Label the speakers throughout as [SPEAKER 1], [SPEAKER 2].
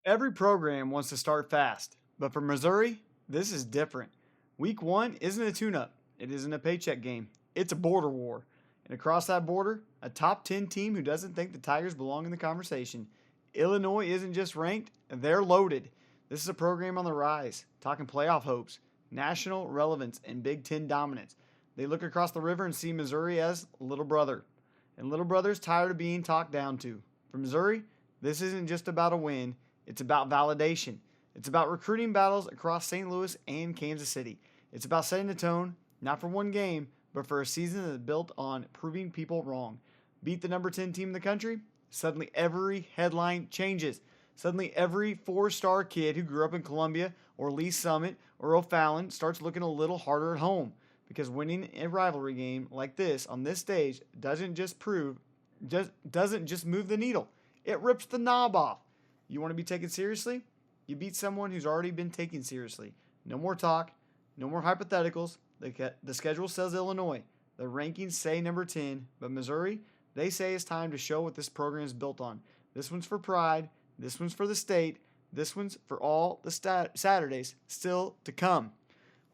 [SPEAKER 1] Every program wants to start fast, but for Missouri, this is different. Week one isn't a tune up, it isn't a paycheck game, it's a border war. And across that border, a top 10 team who doesn't think the Tigers belong in the conversation. Illinois isn't just ranked, they're loaded. This is a program on the rise, talking playoff hopes, national relevance, and Big Ten dominance. They look across the river and see Missouri as little brother. And little brother's tired of being talked down to. For Missouri, this isn't just about a win, it's about validation. It's about recruiting battles across St. Louis and Kansas City. It's about setting the tone, not for one game, but for a season that's built on proving people wrong. Beat the number 10 team in the country, suddenly every headline changes. Suddenly every four-star kid who grew up in Columbia or Lee Summit or O'Fallon starts looking a little harder at home. Because winning a rivalry game like this on this stage doesn't just move the needle. It rips the knob off. You want to be taken seriously? You beat someone who's already been taken seriously. No more talk, no more hypotheticals. The schedule says Illinois. The rankings say number 10, but Missouri, they say it's time to show what this program is built on. This one's for pride. This one's for the state. This one's for all the Saturdays still to come.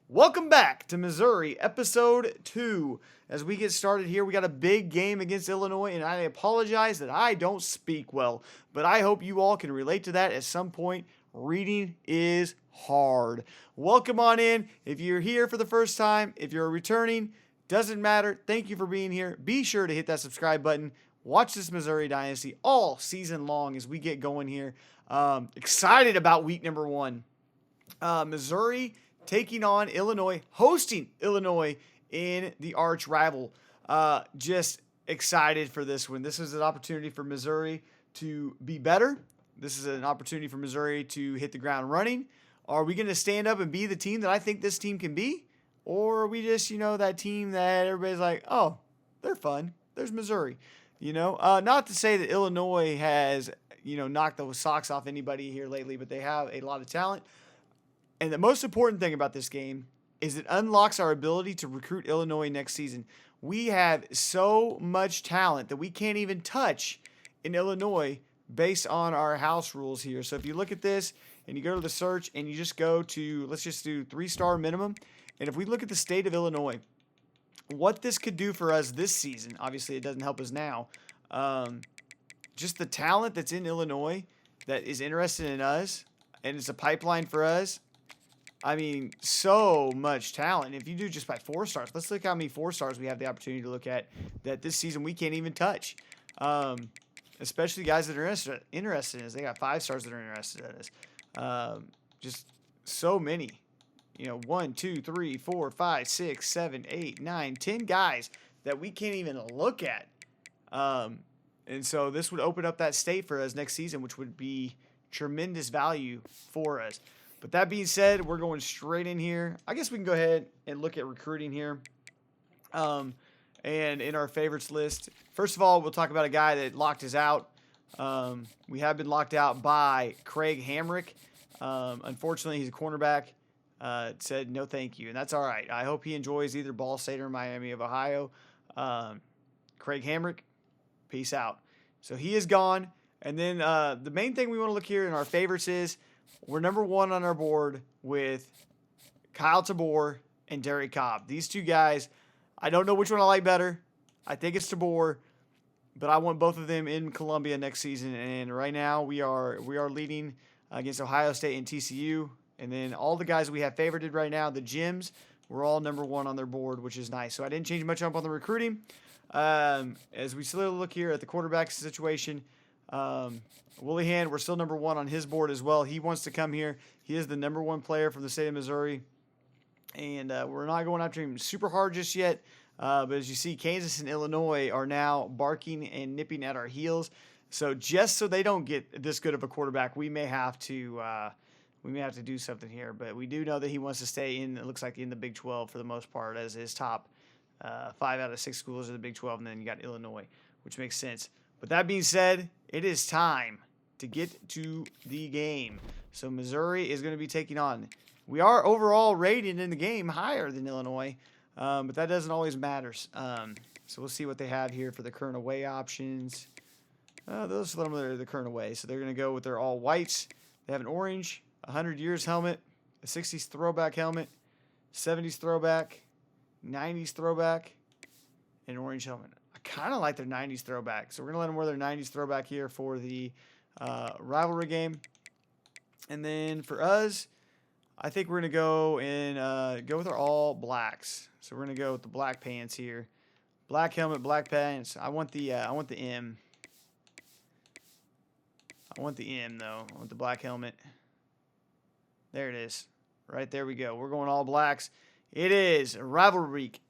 [SPEAKER 1] Welcome back to Missouri, episode 2. As we get started here, we got a big game against Illinois, and I apologize that I don't speak well, but I hope you all can relate to that at some point. Reading is hard. Welcome on in. If you're here for the first time, if you're returning, doesn't matter. Thank you for being here. Be sure to hit that subscribe button. Watch this Missouri Dynasty all season long as we get going here. Excited about week number 1. Missouri taking on Illinois, hosting Illinois in the arch rival. Just excited for this one. This is an opportunity for Missouri to be better. This is an opportunity for Missouri to hit the ground running. Are we going to stand up and be the team that I think this team can be? Or are we just, that team that everybody's like, oh, they're fun. There's Missouri. Not to say that Illinois has, knocked the socks off anybody here lately, but they have a lot of talent. And the most important thing about this game is it unlocks our ability to recruit Illinois next season. We have so much talent that we can't even touch in Illinois based on our house rules here. So if you look at this and you go to the search and you just go to, let's just do 3-star minimum. And if we look at the state of Illinois, what this could do for us this season, obviously it doesn't help us now, just the talent that's in Illinois that is interested in us, and it's a pipeline for us. I mean, so much talent. If you do just by 4 stars, let's look how many 4 stars we have the opportunity to look at that this season we can't even touch. Especially guys that are interested in us. They got 5 stars that are interested in us. Just so many. 1, 2, 3, 4, 5, 6, 7, 8, 9, 10 guys that we can't even look at. And so this would open up that state for us next season, which would be tremendous value for us. But that being said, we're going straight in here. I guess we can go ahead and look at recruiting here. And in our favorites list, first of all, we'll talk about a guy that locked us out. We have been locked out by Craig Hamrick. Unfortunately, he's a cornerback. Said no thank you, and that's all right. I hope he enjoys either Ball State or Miami of Ohio. Craig Hamrick, peace out. So he is gone. And then the main thing we want to look here in our favorites is we're number 1 on our board with Kyle Tabor and Derek Cobb. These two guys, I don't know which one I like better. I think it's Tabor, but I want both of them in Columbia next season. And right now we are leading against Ohio State and TCU. And then all the guys we have favorited right now, the gyms, we're all number 1 on their board, which is nice. So I didn't change much up on the recruiting. As we slowly look here at the quarterback situation, Willihan, we're still number 1 on his board as well. He wants to come here. He is the number 1 player from the state of Missouri. And we're not going after him super hard just yet. But as you see, Kansas and Illinois are now barking and nipping at our heels. So just so they don't get this good of a quarterback, we may have to do something here. But we do know that he wants to stay in, it looks like, in the Big 12 for the most part, as his top 5 out of 6 schools are the Big 12. And then you got Illinois, which makes sense. But that being said, it is time to get to the game. So Missouri is going to be taking on. We are overall rated in the game higher than Illinois, but that doesn't always matter. So we'll see what they have here for the current away options. Those are the current away. So they're going to go with their all whites. They have an orange, 100 years helmet, a 60s throwback helmet, 70s throwback, 90s throwback, and an orange helmet. I kind of like their 90s throwback, so we're going to let them wear their 90s throwback here for the rivalry game. And then for us, I think we're going to go and go with our all blacks. So we're going to go with the black pants here. Black helmet, black pants. I want the M. I want the M, though. I want the black helmet. There it is. Right there we go. We're going all blacks. It is rivalry week.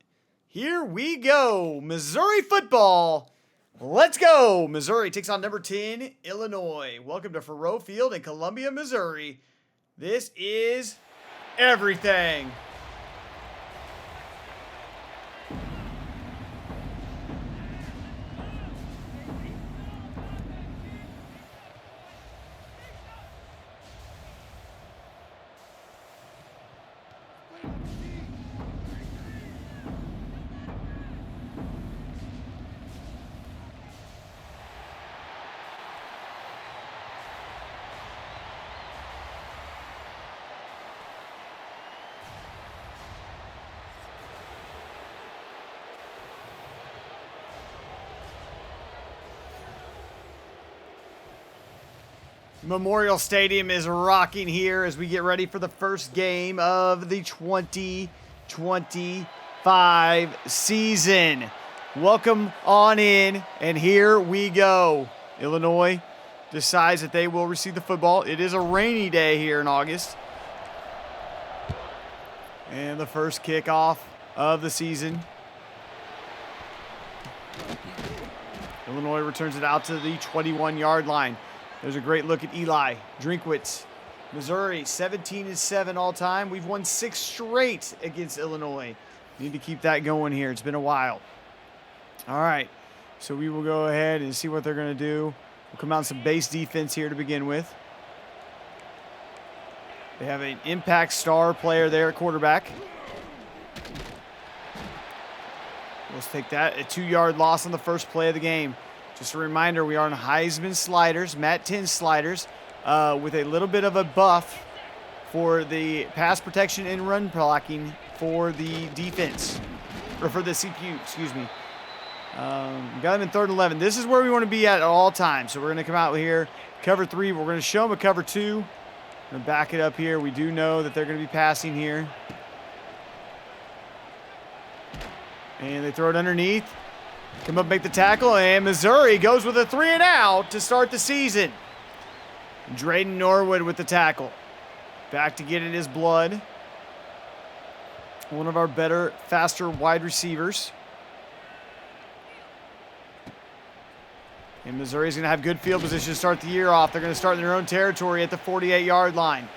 [SPEAKER 1] Here we go. Missouri football. Let's go. Missouri takes on number 10, Illinois. Welcome to Faurot Field in Columbia, Missouri. This is everything. Memorial Stadium is rocking here as we get ready for the first game of the 2025 season. Welcome on in, and here we go. Illinois decides that they will receive the football. It is a rainy day here in August. And the first kickoff of the season. Illinois returns it out to the 21-yard line. There's a great look at Eli Drinkwitz. Missouri, 17-7 all time. We've won 6 straight against Illinois. Need to keep that going here. It's been a while. All right, so we will go ahead and see what they're going to do. We'll come out in some base defense here to begin with. They have an impact star player there at quarterback. Let's take that. A 2-yard loss on the first play of the game. Just a reminder, we are on Heisman sliders, Mat 10 sliders, with a little bit of a buff for the pass protection and run blocking for the defense, or for the CPU, excuse me. Got them in 3rd and 11. This is where we want to be at all times. So we're going to come out here, cover 3. We're going to show them a cover 2. We're going to back it up here. We do know that they're going to be passing here. And they throw it underneath. Come up, make the tackle, and Missouri goes with a 3 and out to start the season. Drayden Norwood with the tackle. Back to get it his blood. One of our better, faster wide receivers. And Missouri's going to have good field position to start the year off. They're going to start in their own territory at the 48-yard line.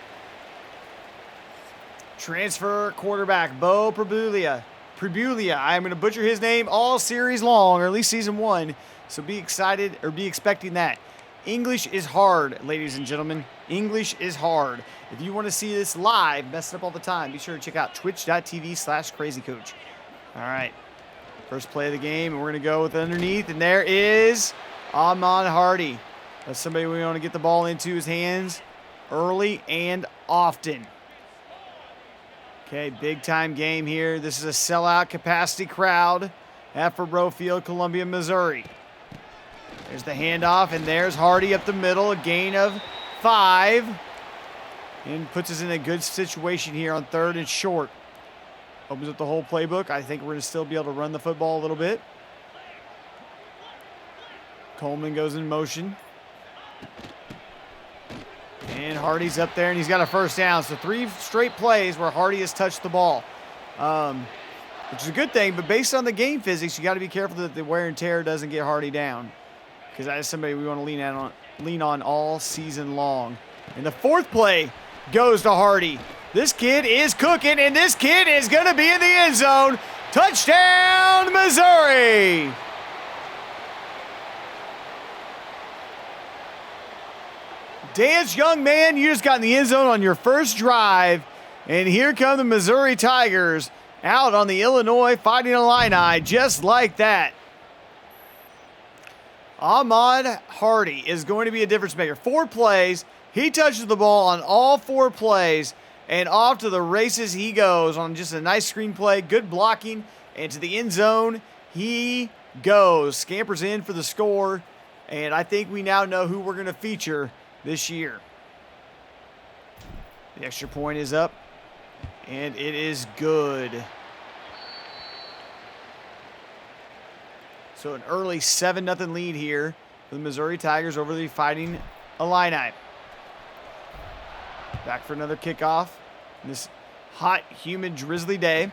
[SPEAKER 1] Transfer quarterback, Bo Prebulia. I'm going to butcher his name all series long, or at least season 1. So be excited, or be expecting that. English is hard, ladies and gentlemen. English is hard. If you want to see this live, messing up all the time, be sure to check out twitch.tv/crazycoach. All right. First play of the game, and we're going to go with underneath, and there is Ahman Hardy. That's somebody we want to get the ball into his hands early and often. Okay, big-time game here. This is a sellout capacity crowd at Faurot Field, Columbia, Missouri. There's the handoff, and there's Hardy up the middle, a gain of 5. And puts us in a good situation here on 3rd and short. Opens up the whole playbook. I think we're going to still be able to run the football a little bit. Coleman goes in motion. And Hardy's up there, and he's got a first down. So 3 straight plays where Hardy has touched the ball, which is a good thing. But based on the game physics, you got to be careful that the wear and tear doesn't get Hardy down, because that is somebody we want to lean on all season long. And the 4th play goes to Hardy. This kid is cooking, and this kid is going to be in the end zone. Touchdown, Missouri! Dance, young man, you just got in the end zone on your first drive. And here come the Missouri Tigers out on the Illinois Fighting Illini just like that. Ahmad Hardy is going to be a difference maker. 4 plays. He touches the ball on all 4 plays, and off to the races he goes on just a nice screenplay. Good blocking, and to the end zone he goes. Scampers in for the score, and I think we now know who we're going to feature this year. The extra point is up, and it is good. So an early 7-0 lead here for the Missouri Tigers over the Fighting Illini. Back for another kickoff on this hot, humid, drizzly day.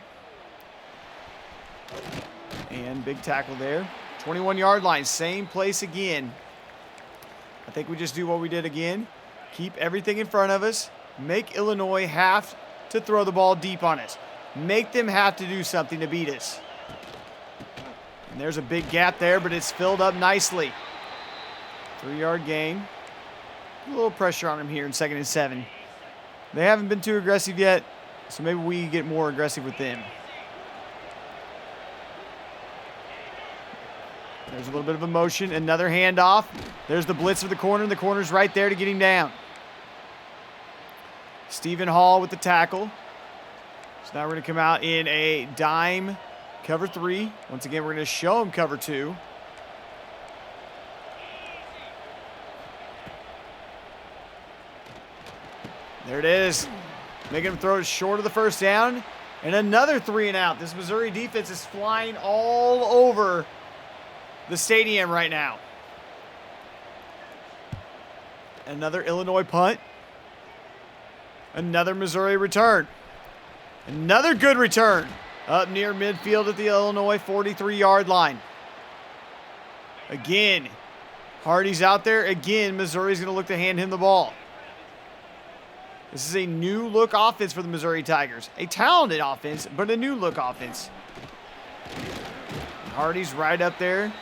[SPEAKER 1] And big tackle there. 21-yard line, same place again. I think we just do what we did again. Keep everything in front of us. Make Illinois have to throw the ball deep on us. Make them have to do something to beat us. And there's a big gap there, but it's filled up nicely. 3-yard gain. A little pressure on him here in 2nd and 7. They haven't been too aggressive yet, so maybe we get more aggressive with them. There's a little bit of emotion. Another handoff. There's the blitz of the corner, and the corner's right there to get him down. Stephen Hall with the tackle. So now we're going to come out in a dime cover 3. Once again, we're going to show him cover 2. There it is. Making him throw it short of the first down. And another 3 and out. This Missouri defense is flying all over the stadium right now. Another Illinois punt. Another Missouri return. Another good return. Up near midfield at the Illinois 43-yard line. Again, Hardy's out there. Again, Missouri's going to look to hand him the ball. This is a new look offense for the Missouri Tigers. A talented offense, but a new look offense. Hardy's right up there.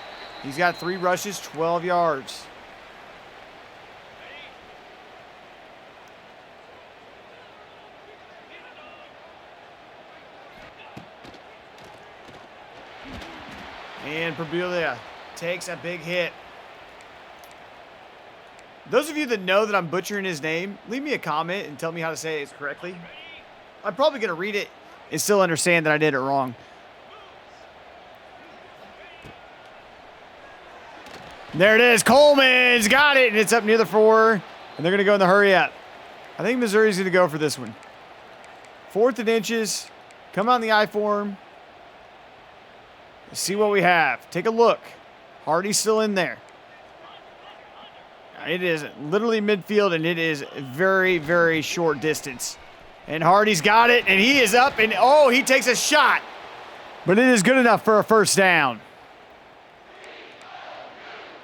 [SPEAKER 1] He's got 3 rushes, 12 yards. And Pabulia takes a big hit. Those of you that know that I'm butchering his name, leave me a comment and tell me how to say it correctly. I'm probably going to read it and still understand that I did it wrong. There it is. Coleman's got it, and it's up near the 4, and they're going to go in the hurry up. I think Missouri's going to go for this one. 4th and inches. Come on the I form. See what we have. Take a look. Hardy's still in there. It is literally midfield, and it is very, very short distance. And Hardy's got it, and he is up, and oh, he takes a shot. But it is good enough for a first down.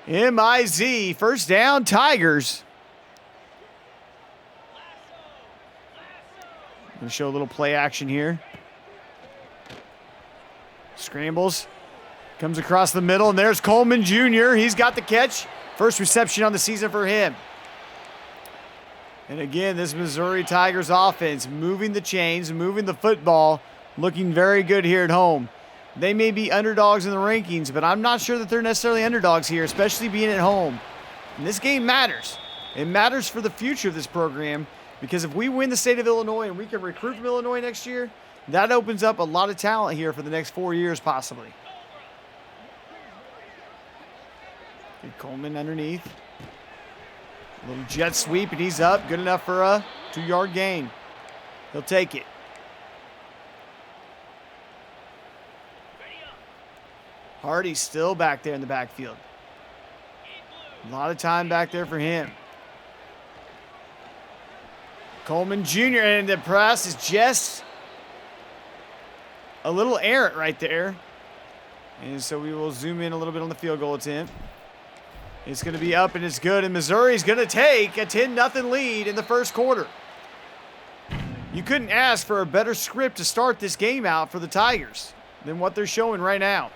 [SPEAKER 1] MIZ, first down, Tigers. I'm going to show a little play action here. Scrambles. Comes across the middle, and there's Coleman Jr. He's got the catch. First reception on the season for him. And again, this Missouri Tigers offense moving the chains, moving the football, looking very good here at home. They may be underdogs in the rankings, but I'm not sure that they're necessarily underdogs here, especially being at home. And this game matters. It matters for the future of this program, because if we win the state of Illinois and we can recruit from Illinois next year, that opens up a lot of talent here for the next 4 years possibly. Good Coleman underneath. A little jet sweep, and he's up. Good enough for a 2-yard gain. He'll take it. Hardy's still back there in the backfield. A lot of time back there for him. Coleman Jr. and the press is just a little errant right there. And so we will zoom in a little bit on the field goal attempt. It's going to be up, and it's good. And Missouri's going to take a 10-0 lead in the first quarter. You couldn't ask for a better script to start this game out for the Tigers than what they're showing right now.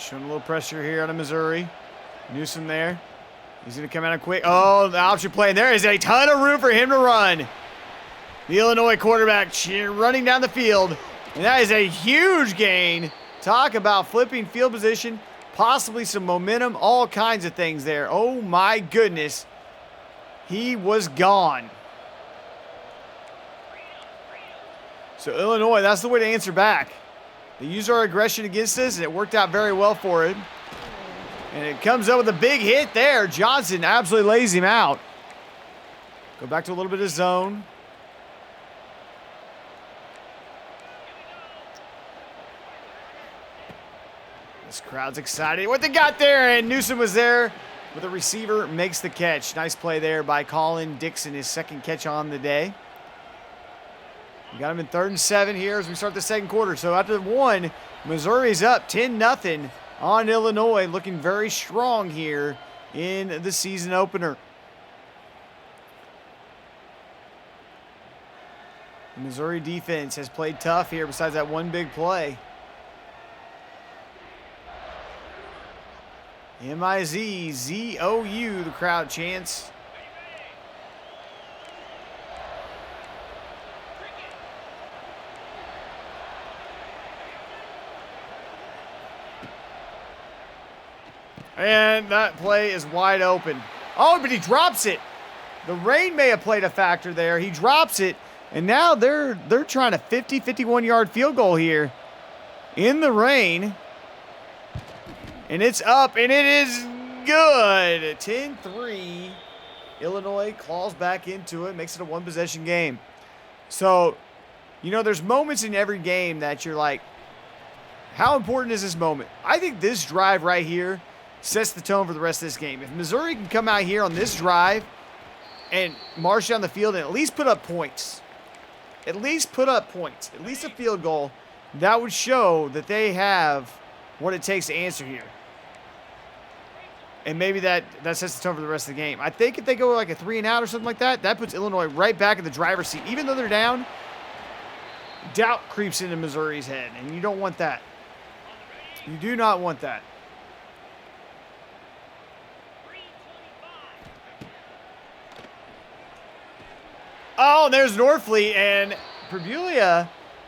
[SPEAKER 1] Showing a little pressure here out of Missouri. Newsom there. He's going to come out quick. Oh, the option play. And there is a ton of room for him to run. The Illinois quarterback running down the field. And that is a huge gain. Talk about flipping field position. Possibly some momentum. All kinds of things there. Oh, my goodness. He was gone. So, Illinois, that's the way to answer back. They used our aggression against us, and it worked out very well for it. And it comes up with a big hit there. Johnson absolutely lays him out. Go back to a little bit of zone. This crowd's excited. What they got there? And Newsom was there with a receiver, makes the catch. Nice play there by Colin Dixon, his second catch on the day. We got him in 3rd and 7 here as we start the second quarter. So after one, Missouri's up 10-0 on Illinois, looking very strong here in the season opener. The Missouri defense has played tough here besides that one big play. M-I-Z-Z-O-U, the crowd chants. And that play is wide open. Oh, but he drops it. The rain may have played a factor there. He drops it, and now they're trying a 51-yard field goal here in the rain. And it's up, and it is good. 10-3. Illinois claws back into it, makes it a one-possession game. So, you know, there's moments in every game that you're like, how important is this moment? I think this drive right here sets the tone for the rest of this game. If Missouri can come out here on this drive and march down the field and at least put up points, at least a field goal, that would show that they have what it takes to answer here. And maybe that sets the tone for the rest of the game. I think if they go like a 3-and-out or something like that, that puts Illinois right back in the driver's seat. Even though they're down, doubt creeps into Missouri's head, and you don't want that. You do not want that. Oh, there's Norfleet, and Prebulia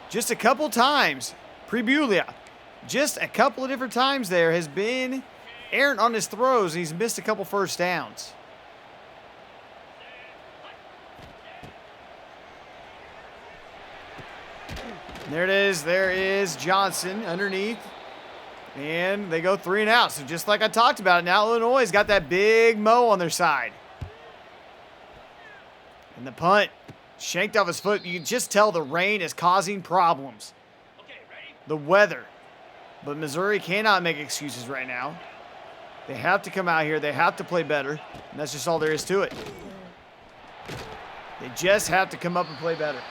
[SPEAKER 1] just a couple times. Just a couple of different times there has been errant on his throws, and he's missed a couple first downs. And there it is. There is Johnson underneath. And they go 3-and-out. So just like I talked about, now Illinois has got that big mo on their side. And the punt shanked off his foot. You can just tell the rain is causing problems. The weather. But Missouri cannot make excuses right now. They have to come out here. They have to play better. And that's just all there is to it. They just have to come up and play better.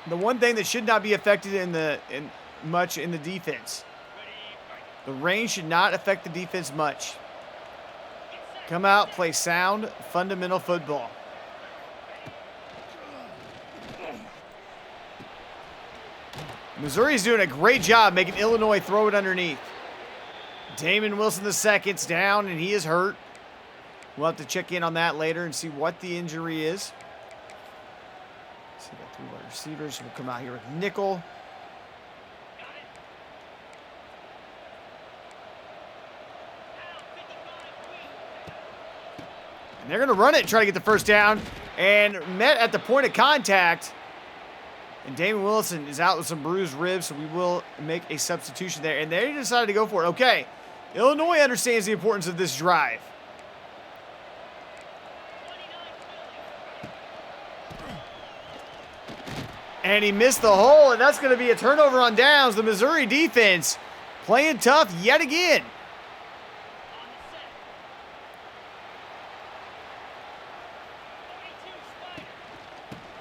[SPEAKER 1] The one thing that should not be affected much in the defense. The rain should not affect the defense much. Come out, play sound, fundamental football. Missouri's doing a great job making Illinois throw it underneath. Damon Wilson II's down, and he is hurt. We'll have to check in on that later and see what the injury is. See, got 3 wide receivers. We'll come out here with nickel. And they're going to run it and try to get the first down. And met at the point of contact. And Damon Wilson is out with some bruised ribs, so we will make a substitution there. And they decided to go for it. Okay, Illinois understands the importance of this drive. And he missed the hole, and that's going to be a turnover on downs. The Missouri defense playing tough yet again.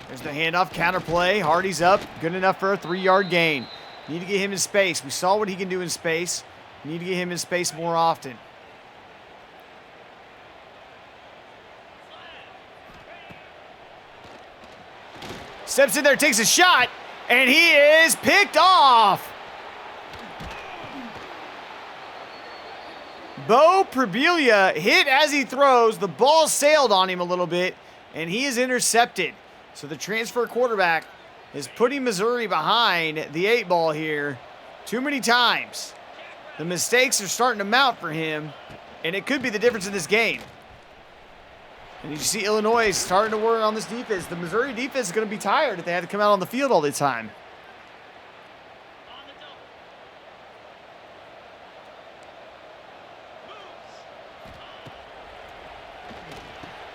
[SPEAKER 1] There's the handoff, counter play. Hardy's up, good enough for a 3-yard gain. Need to get him in space. We saw what he can do in space. Need to get him in space more often. Steps in there, takes a shot, and he is picked off. Bo Pribilla hit as he throws. The ball sailed on him a little bit, and he is intercepted. So the transfer quarterback is putting Missouri behind the 8 ball here too many times. The mistakes are starting to mount for him, and it could be the difference in this game. And you see Illinois starting to work on this defense. The Missouri defense is going to be tired if they have to come out on the field all the time.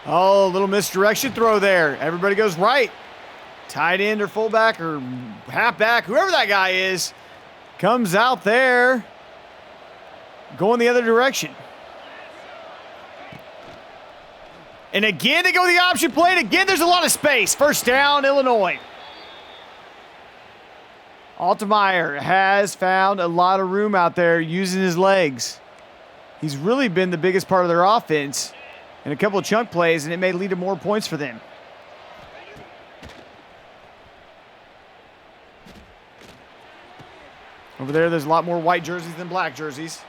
[SPEAKER 1] Oh, a little misdirection throw there. Everybody goes right. Tight end or fullback or halfback, whoever that guy is, comes out there going the other direction. And again, they go the option play, and again, there's a lot of space. First down, Illinois. Altmaier has found a lot of room out there using his legs. He's really been the biggest part of their offense in a couple of chunk plays, and it may lead to more points for them. Over there, there's a lot more white jerseys than black jerseys.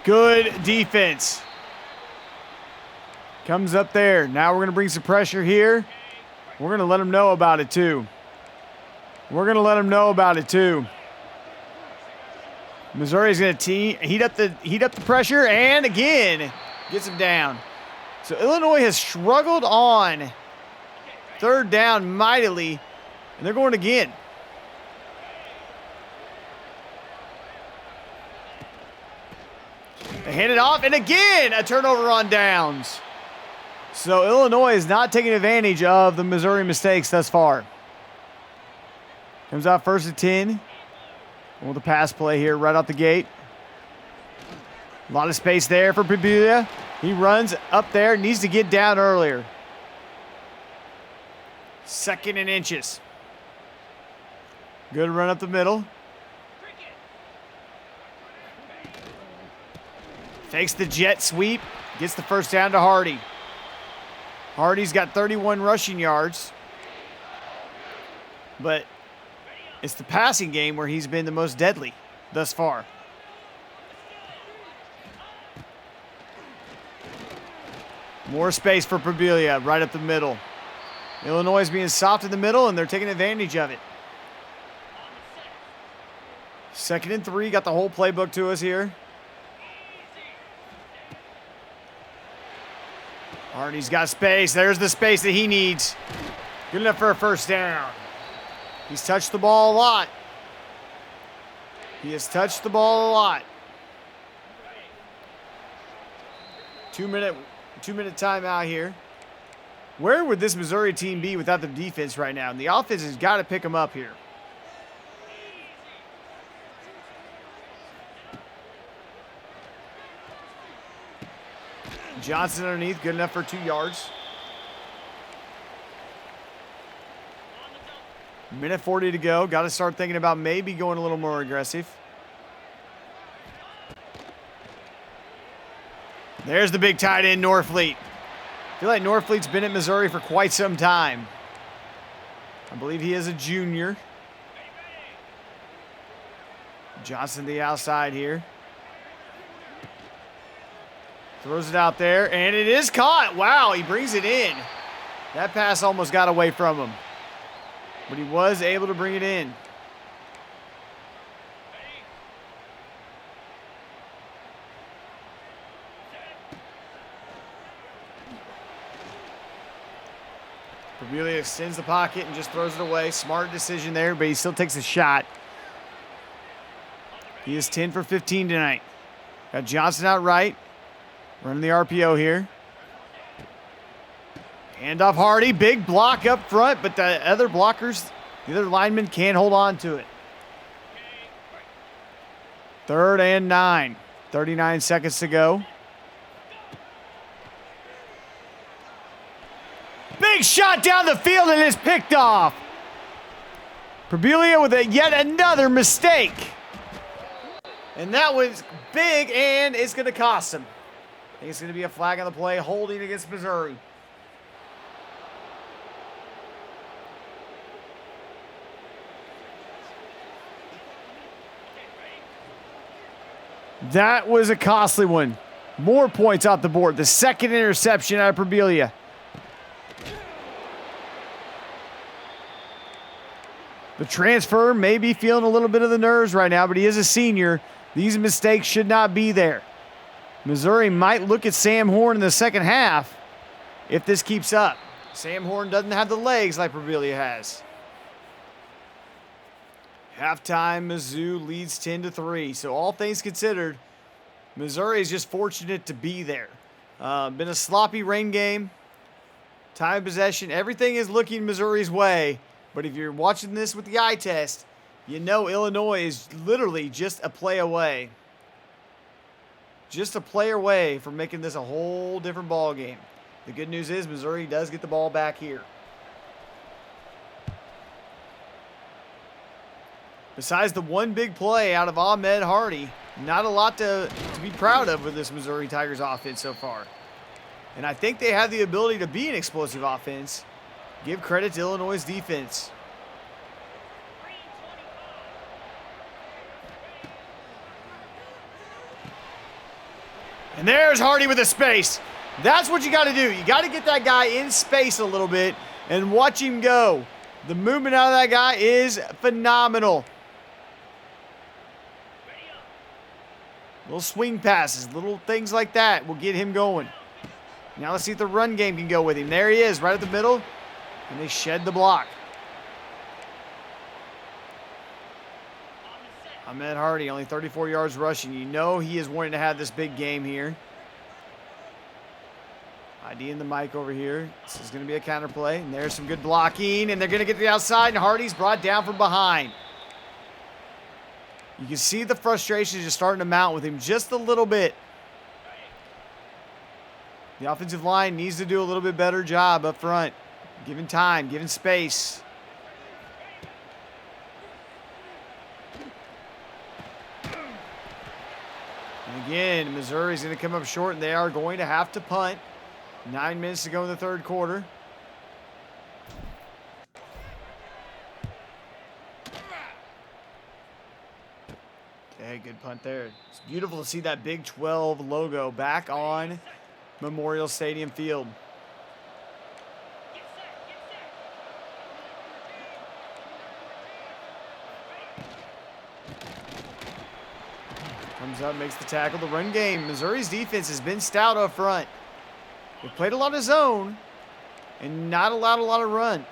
[SPEAKER 1] Good defense. Comes up there. Now we're going to bring some pressure here. We're going to let them know about it too. Missouri's going to heat up the pressure, and again gets him down. So Illinois has struggled on third down mightily, and they're going again. They hand it off, and again a turnover on downs. So Illinois is not taking advantage of the Missouri mistakes thus far. Comes out first and 10. With the pass play here right out the gate. A lot of space there for Pribilla. He runs up there, needs to get down earlier. 2nd and inches. Good run up the middle. Fakes the jet sweep. Gets the first down to Hardy. Hardy's got 31 rushing yards. But it's the passing game where he's been the most deadly thus far. More space for Pribilla right up the middle. Illinois is being soft in the middle, and they're taking advantage of it. 2nd and 3, got the whole playbook to us here. Hardy's got space. There's the space that he needs. Good enough for a first down. He's touched the ball a lot. He has touched the ball a lot. 2-minute timeout here. Where would this Missouri team be without the defense right now? And the offense has got to pick them up here. Johnson underneath, good enough for 2 yards. Minute 40 to go. Got to start thinking about maybe going a little more aggressive. There's the big tight end, Norfleet. I feel like Norfleet's been at Missouri for quite some time. I believe he is a junior. Johnson the outside here. Throws it out there, and it is caught. Wow, he brings it in. That pass almost got away from him, but he was able to bring it in. Pribilla extends the pocket and just throws it away. Smart decision there, but he still takes a shot. He is 10 for 15 tonight. Got Johnson out right. Running the RPO here. Hand off Hardy. Big block up front, but the other blockers, the other linemen can't hold on to it. 3rd and 9. 39 seconds to go. Big shot down the field, and it's picked off. Pribilla with yet another mistake. And that was big, and it's going to cost him. think it's going to be a flag on the play, holding against Missouri. That was a costly one. More points off the board. The second interception out of Perbelia. The transfer may be feeling a little bit of the nerves right now, but he is a senior. These mistakes should not be there. Missouri might look at Sam Horn in the second half if this keeps up. Sam Horn doesn't have the legs like Perbelia has. Halftime, Mizzou leads 10-3. So all things considered, Missouri is just fortunate to be there. Been a sloppy rain game. Time of possession, everything is looking Missouri's way. But if you're watching this with the eye test, you know Illinois is literally just a play away. Just a play away from making this a whole different ball game. The good news is Missouri does get the ball back here. Besides the one big play out of Ahmed Hardy, not a lot to be proud of with this Missouri Tigers offense so far. And I think they have the ability to be an explosive offense. Give credit to Illinois' defense. And there's Hardy with the space. That's what you got to do. You got to get that guy in space a little bit and watch him go. The movement out of that guy is phenomenal. Little swing passes, little things like that will get him going. Now let's see if the run game can go with him. There he is, right at the middle. And they shed the block. Ahmed Hardy, only 34 yards rushing. You know he is wanting to have this big game here. ID in the mic over here. This is going to be a counter play. And there's some good blocking. And they're going to get to the outside. And Hardy's brought down from behind. You can see the frustration is just starting to mount with him just a little bit. The offensive line needs to do a little bit better job up front. Giving time, giving space. And again, Missouri's going to come up short, and they are going to have to punt. 9 minutes to go in the third quarter. Okay, good punt there. It's beautiful to see that Big 12 logo back on Memorial Stadium field. Comes up, makes the tackle. The run game. Missouri's defense has been stout up front. They've played a lot of zone and not allowed a lot of run.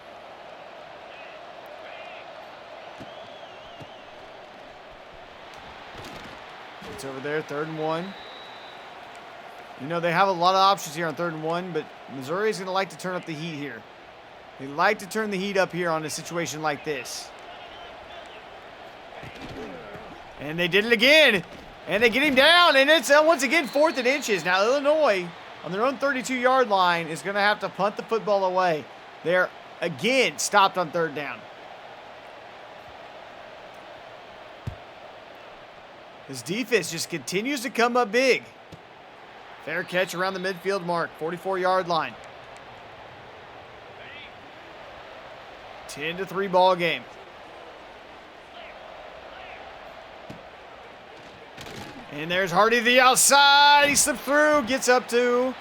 [SPEAKER 1] It's over there, 3rd and 1. You know, they have a lot of options here on 3rd and 1, but Missouri's going to like to turn up the heat here. They like to turn the heat up here on a situation like this. And they did it again. And they get him down, and it's once again 4th and inches. Now, Illinois, on their own 32-yard line, is going to have to punt the football away. They're, again, stopped on 3rd down. This defense just continues to come up big. Fair catch around the midfield mark, 44-yard line. 10-3 ball game. And there's Hardy to the outside. He slipped through, gets up to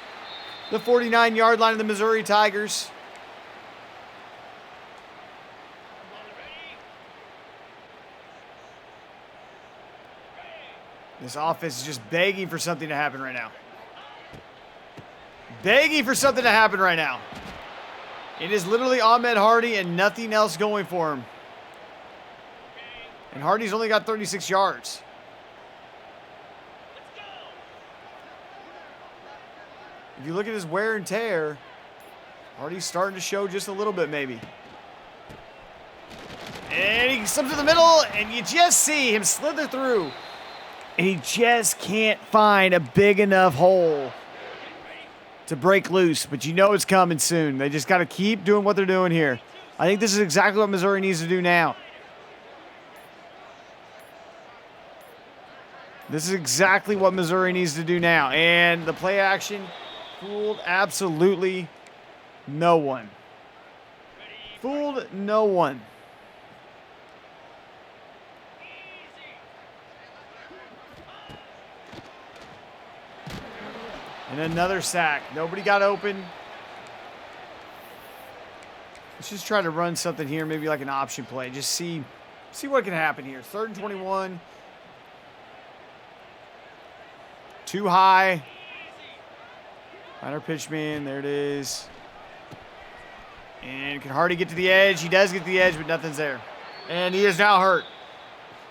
[SPEAKER 1] the 49-yard line of the Missouri Tigers. This offense is just begging for something to happen right now. Begging for something to happen right now. It is literally Ahmed Hardy and nothing else going for him. And Hardy's only got 36 yards. If you look at his wear and tear, Hardy's starting to show just a little bit maybe. And he slips to the middle, and you just see him slither through. And he just can't find a big enough hole to break loose. But you know it's coming soon. They just got to keep doing what they're doing here. I think this is exactly what Missouri needs to do now. This is exactly what Missouri needs to do now. And the play action fooled absolutely no one. Fooled no one. And another sack. Nobody got open. Let's just try to run something here, maybe like an option play. Just see what can happen here. 3rd and 21. Too high. Find our pitch man. There it is. And can Hardy get to the edge? He does get to the edge, but nothing's there. And he is now hurt.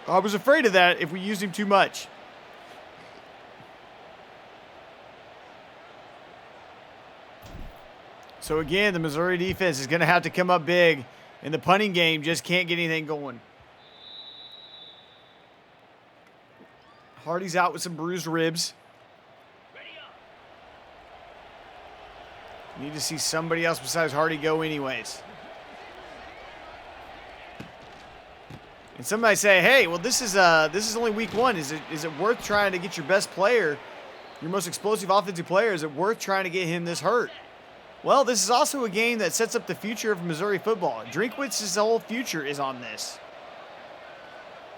[SPEAKER 1] I was afraid of that if we used him too much. So again, the Missouri defense is going to have to come up big. And the punting game just can't get anything going. Hardy's out with some bruised ribs. Need to see somebody else besides Hardy go anyways. And somebody say, hey, well, this is only week 1. Is it worth trying to get your best player, your most explosive offensive player, is it worth trying to get him this hurt? Well, this is also a game that sets up the future of Missouri football. Drinkwitz's whole future is on this.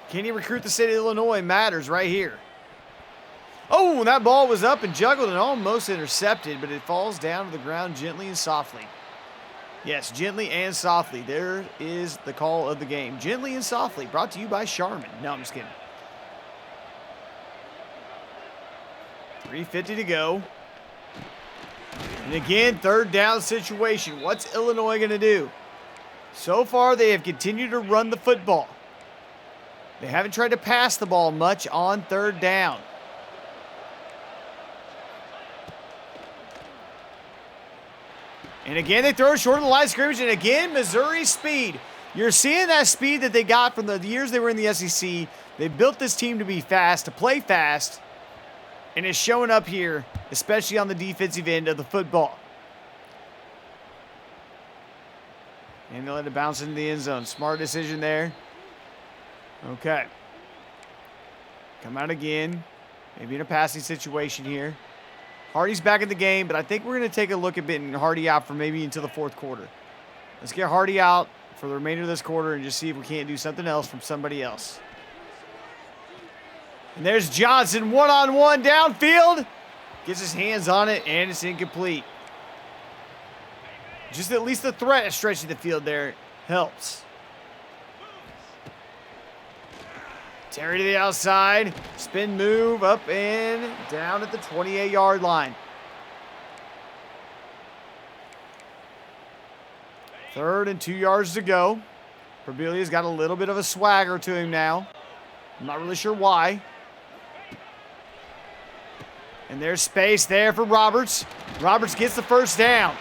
[SPEAKER 1] Can he recruit the state of Illinois matters right here. Oh, and that ball was up and juggled and almost intercepted, but it falls down to the ground gently and softly. Yes, gently and softly. There is the call of the game. Gently and softly, brought to you by Charmin. No, I'm just kidding. 3:50 to go. And again, 3rd down situation. What's Illinois going to do? So far, they have continued to run the football. They haven't tried to pass the ball much on 3rd down. And again, they throw it short of the line of scrimmage. And again, Missouri speed. You're seeing that speed that they got from the years they were in the SEC. They built this team to be fast, to play fast. And it's showing up here, especially on the defensive end of the football. And they let it bounce into the end zone. Smart decision there. Okay. Come out again. Maybe in a passing situation here. Hardy's back in the game, but I think we're going to take a look at getting Hardy out for maybe until the 4th quarter. Let's get Hardy out for the remainder of this quarter and just see if we can't do something else from somebody else. And there's Johnson, one-on-one downfield. Gets his hands on it, and it's incomplete. Just at least the threat of stretching the field there helps. Terry to the outside. Spin move up and down at the 28-yard line. 3rd and 2 yards to go. Probelia's got a little bit of a swagger to him now. I'm not really sure why. And there's space there for Roberts. Roberts gets the 1st down.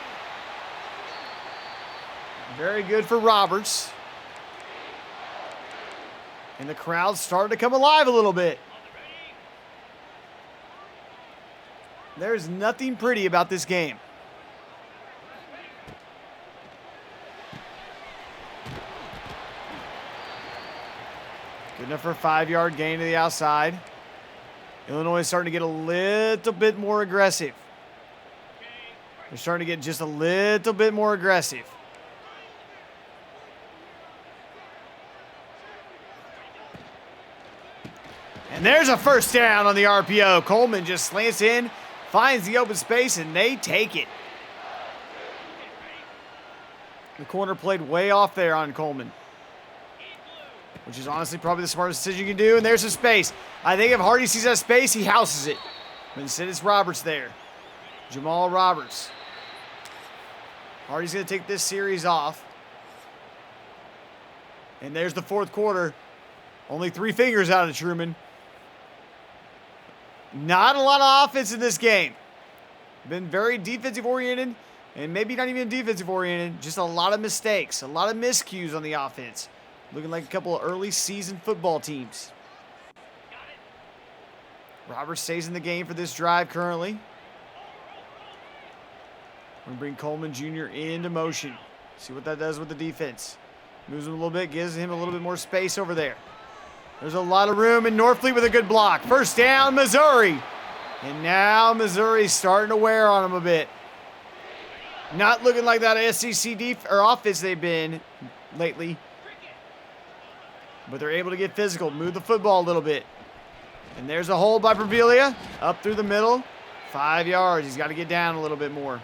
[SPEAKER 1] Very good for Roberts. And the crowd's starting to come alive a little bit. There's nothing pretty about this game. Good enough for a 5-yard gain to the outside. Illinois is starting to get a little bit more aggressive. They're starting to get just a little bit more aggressive. And there's a 1st down on the RPO. Coleman just slants in, finds the open space, and they take it. The corner played way off there on Coleman, which is honestly probably the smartest decision you can do. And there's some space. I think if Hardy sees that space, he houses it. But instead, it's Roberts there. Jamal Roberts. Hardy's going to take this series off. And there's the 4th quarter. Only 3 fingers out of Truman. Not a lot of offense in this game. Been very defensive oriented, and maybe not even defensive oriented. Just a lot of mistakes, a lot of miscues on the offense. Looking like a couple of early season football teams. Roberts stays in the game for this drive currently. We're going to bring Coleman Jr. into motion. See what that does with the defense. Moves him a little bit, gives him a little bit more space over there. There's a lot of room in Northfleet with a good block. First down, Missouri. And now Missouri's starting to wear on them a bit. Not looking like that SEC offense they've been lately. But they're able to get physical, move the football a little bit. And there's a hold by Brabilia. Up through the middle. 5 yards. He's got to get down a little bit more.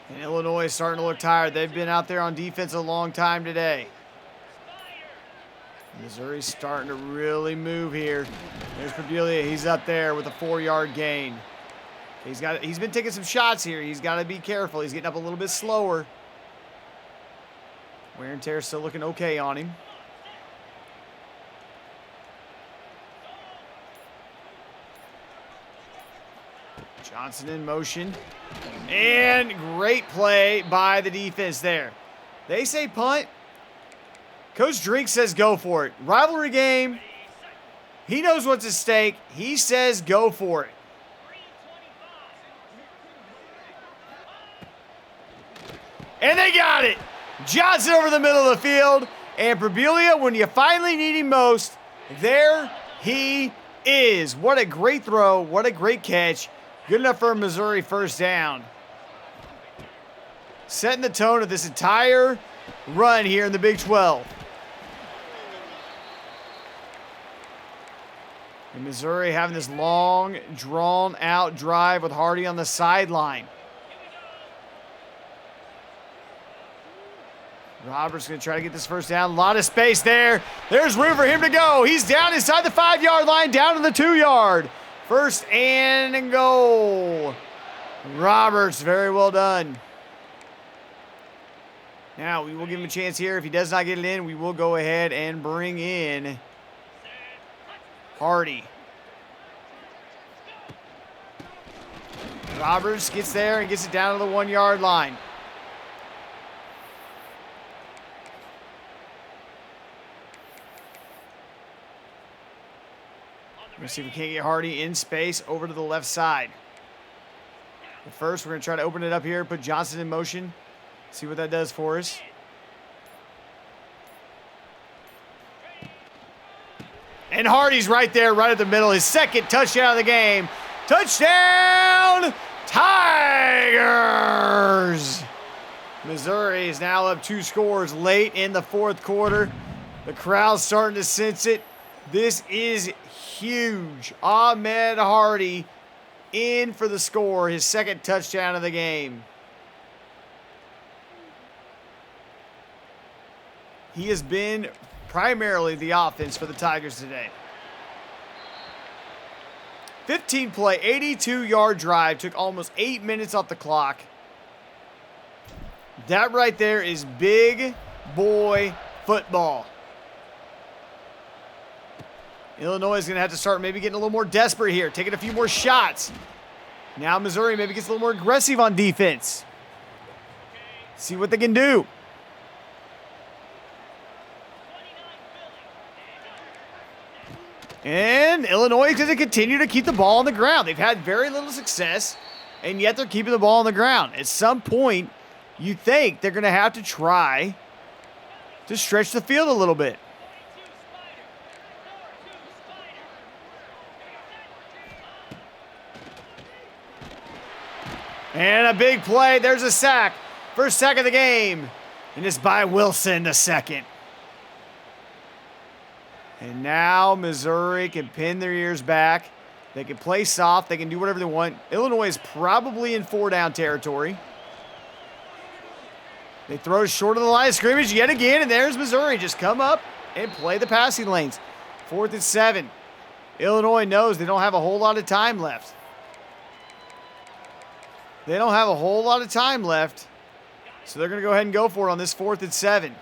[SPEAKER 1] And Illinois is starting to look tired. They've been out there on defense a long time today. Missouri's starting to really move here. There's Brabilia. He's up there with a 4-yard gain. He's been taking some shots here. He's got to be careful. He's getting up a little bit slower. Wear and tear still looking okay on him. Johnson in motion. And great play by the defense there. They say punt. Coach Drink says go for it. Rivalry game. He knows what's at stake. He says go for it. And they got it. Johnson over the middle of the field. And Brabilia, when you finally need him most, there he is. What a great throw. What a great catch. Good enough for a Missouri first down. Setting the tone of this entire run here in the Big 12. And Missouri having this long, drawn-out drive with Hardy on the sideline. Roberts going to try to get this first down. A lot of space there. There's room for him to go. He's down inside the 5-yard line, down to the 2-yard. First and goal. Roberts, very well done. Now, we will give him a chance here. If he does not get it in, we will go ahead and bring in Hardy. Roberts gets there and gets it down to the 1-yard line. We're going to see if we can't get Hardy in space over to the left side. But first, we're going to try to open it up here, put Johnson in motion, see what that does for us. And Hardy's right there, right at the middle. His second touchdown of the game. Touchdown, Tigers! Missouri is now up 2 scores late in the 4th quarter. The crowd's starting to sense it. This is huge. Ahmed Hardy in for the score, his second touchdown of the game. He has been primarily the offense for the Tigers today. 15-play, 82-yard drive, took almost 8 minutes off the clock. That right there is big boy football. Illinois is going to have to start maybe getting a little more desperate here, taking a few more shots. Now Missouri maybe gets a little more aggressive on defense. See what they can do. And Illinois is going to continue to keep the ball on the ground. They've had very little success, and yet they're keeping the ball on the ground. At some point, you think they're going to have to try to stretch the field a little bit. And a big play. There's a sack. First sack of the game. And it's by Wilson, the second. And now Missouri can pin their ears back. They can play soft. They can do whatever they want. Illinois is probably in 4-down territory. They throw short of the line of scrimmage yet again. And there's Missouri. Just come up and play the passing lanes. 4th and 7. Illinois knows they don't have a whole lot of time left. They don't have a whole lot of time left. So they're going to go ahead and go for it on this 4th and 7.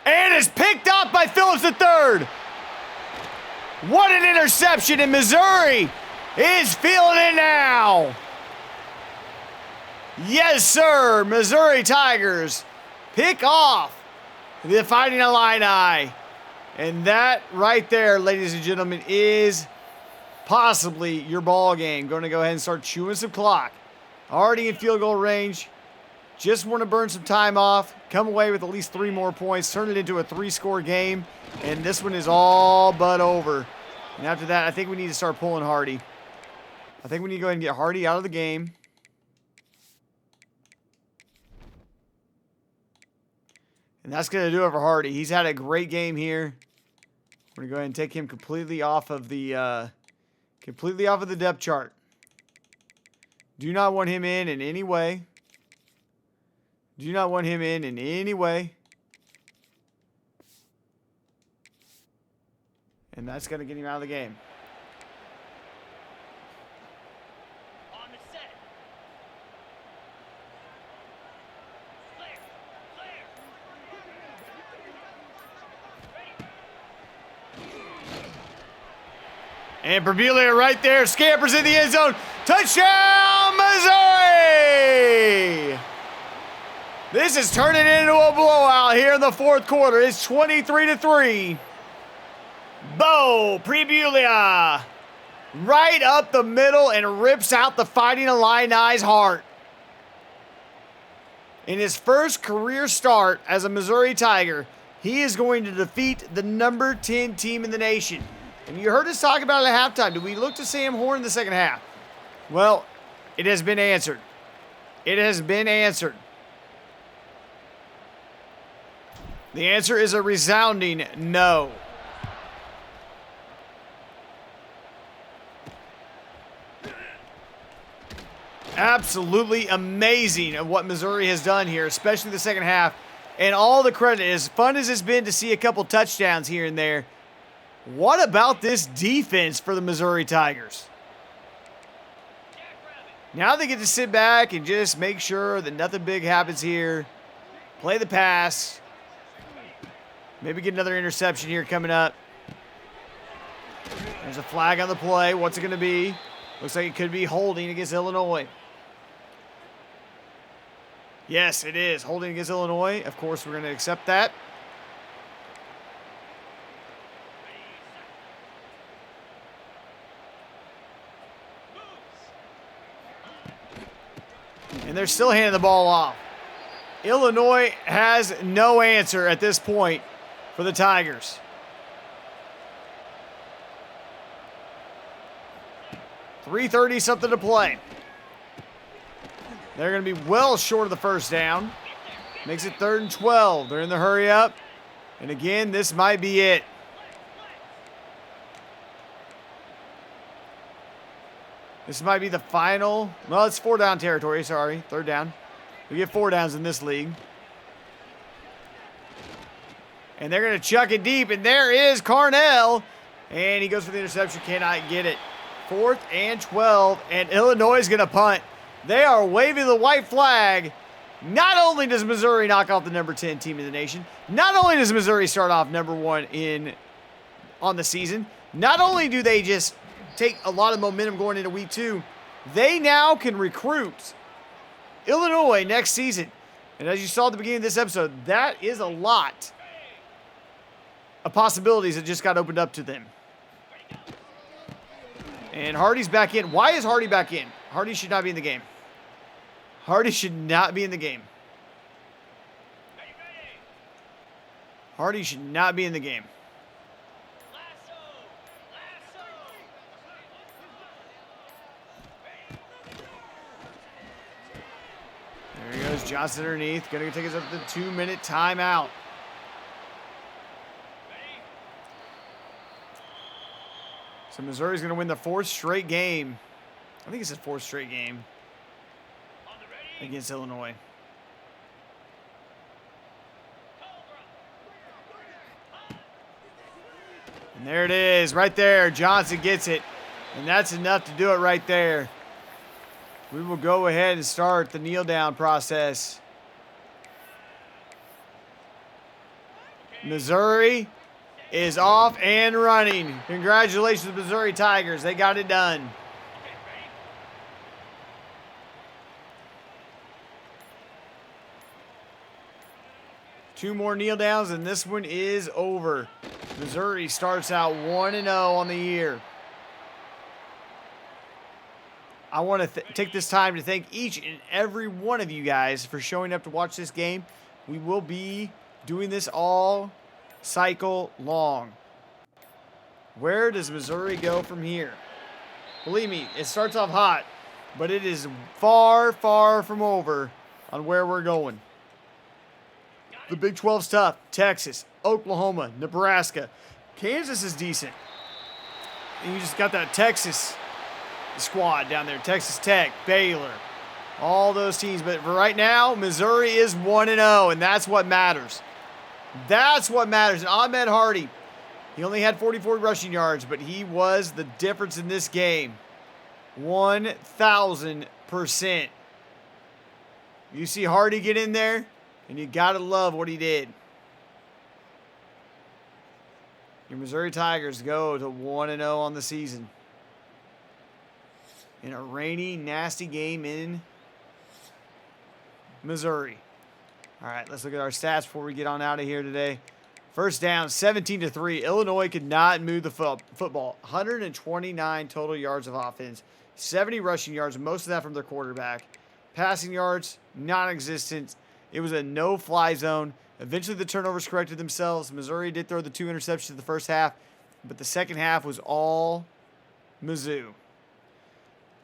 [SPEAKER 1] And it's picked up by Phillips III. What an interception, and Missouri is feeling it now. Yes, sir. Missouri Tigers pick off the Fighting Illini. And that right there, ladies and gentlemen, is possibly your ball game. Going to go ahead and start chewing some clock. Already in field goal range. Just want to burn some time off. Come away with at least 3 more points. Turn it into a 3-score game. And this one is all but over. And after that, I think we need to start pulling Hardy. I think we need to go ahead and get Hardy out of the game. And that's going to do it for Hardy. He's had a great game here. We're going to go ahead and take him completely off of the depth chart. Do not want him in any way. Do not want him in any way. And that's going to get him out of the game.
[SPEAKER 2] On the set. Clear.
[SPEAKER 1] And Berbelia right there. Scampers in the end zone. Touchdown, Missouri! This is turning into a blowout here in the fourth quarter. It's 23-3. Bo Prebulia right up the middle and rips out the Fighting Illini's heart. In his first career start as a Missouri Tiger, he is going to defeat the number 10 team in the nation. And you heard us talk about it at halftime. Do we look to Sam Horn in the second half? Well, it has been answered. It has been answered. The answer is a resounding no. Absolutely amazing of what Missouri has done here, especially the second half. And all the credit, as fun as it's been to see a couple touchdowns here and there, what about this defense for the Missouri Tigers? Now they get to sit back and just make sure that nothing big happens here. Play the pass. Maybe get another interception here coming up. There's a flag on the play. What's it going to be? Looks like it could be holding against Illinois. Yes, it is. Holding against Illinois. Of course, we're going to accept that. And they're still handing the ball off. Illinois has no answer at this point for the Tigers. .330 something to play. They're going to be well short of the first down. Makes it 3rd and 12. They're in the hurry up. And again, this might be it. This might be the final. Well, it's 4-down territory. Sorry, 3rd down. We get 4 downs in this league. And they're going to chuck it deep. And there is Carnell. And he goes for the interception. Cannot get it. 4th and 12. And Illinois is going to punt. They are waving the white flag. Not only does Missouri knock off the number 10 team in the nation, not only does Missouri start off number 1 on the season, not only do they just take a lot of momentum going into week 2, they now can recruit Illinois next season. And as you saw at the beginning of this episode, that is a lot of possibilities that just got opened up to them. And Hardy's back in. Why is Hardy back in? Hardy should not be in the game. Hardy should not be in the game. Hardy should not be in the game. There he goes, Johnson underneath. Going to take us up to the 2-minute timeout. So Missouri's going to win the 4th straight game. I think it's his 4th straight game against Illinois. And there it is, right there. Johnson gets it. And that's enough to do it right there. We will go ahead and start the kneel down process. Missouri is off and running. Congratulations, Missouri Tigers. They got it done. Two more kneel downs, and this one is over. Missouri starts out 1-0 on the year. I want to take this time to thank each and every one of you guys for showing up to watch this game. We will be doing this all cycle long. Where does Missouri go from here? Believe me, it starts off hot, but it is far, far from over on where we're going. The Big 12's tough. Texas, Oklahoma, Nebraska. Kansas is decent. And you just got that Texas squad down there. Texas Tech, Baylor, all those teams. But for right now, Missouri is 1-0, and that's what matters. That's what matters. And Ahmed Hardy, he only had 44 rushing yards, but he was the difference in this game. 1,000%. You see Hardy get in there, and you got to love what he did. Your Missouri Tigers go to 1-0 on the season. In a rainy, nasty game in Missouri. All right, let's look at our stats before we get on out of here today. First down, 17-3. Illinois could not move the football. 129 total yards of offense. 70 rushing yards, most of that from their quarterback. Passing yards, non-existent. It was a no-fly zone. Eventually, the turnovers corrected themselves. Missouri did throw the 2 interceptions in the first half, but the second half was all Mizzou.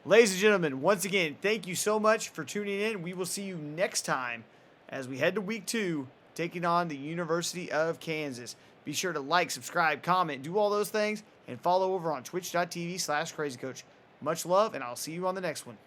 [SPEAKER 1] Ladies and gentlemen, once again, thank you so much for tuning in. We will see you next time as we head to week 2, taking on the University of Kansas. Be sure to like, subscribe, comment, do all those things, and follow over on twitch.tv/crazycoach. Much love, and I'll see you on the next one.